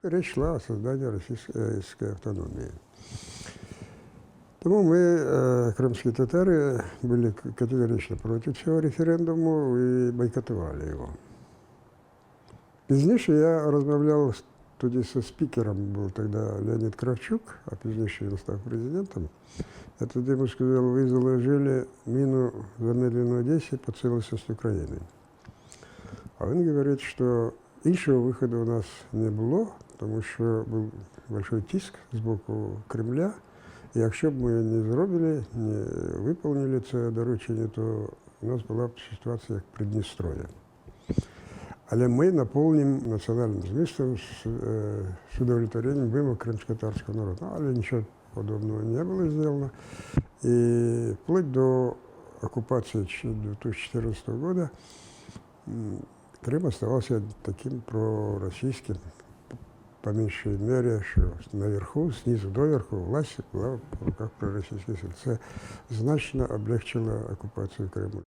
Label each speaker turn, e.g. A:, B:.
A: Речь шла о создании российской автономии. Тому мы, крымские татары, были категорично против всего референдуму и бойкотовали его. Пізніше я розмовляв тоді со спікером, був тоді Леонід Кравчук, а пізніше він став президентом. Я тоді йому сказав, ви заложили міну замедлену Одесі по цілісності України. А він говорить, що іншого виходу у нас не було, тому що був великий тиск з боку Кремля. І якщо б ми не зробили, не виконали це доручення, то у нас була б ситуація як Придністров'я. Але ми наповнимо національним змістом з удовлетворенням вимог кримськотатарського народу. Але нічого подобного не було зроблено. І вплоть до оккупации 2014 года Крым оставался таким пророссийским, по меньшей мере, что наверху, снизу доверху, власть была в руках пророссийских сил. Это значно облегчило оккупацию Крыма.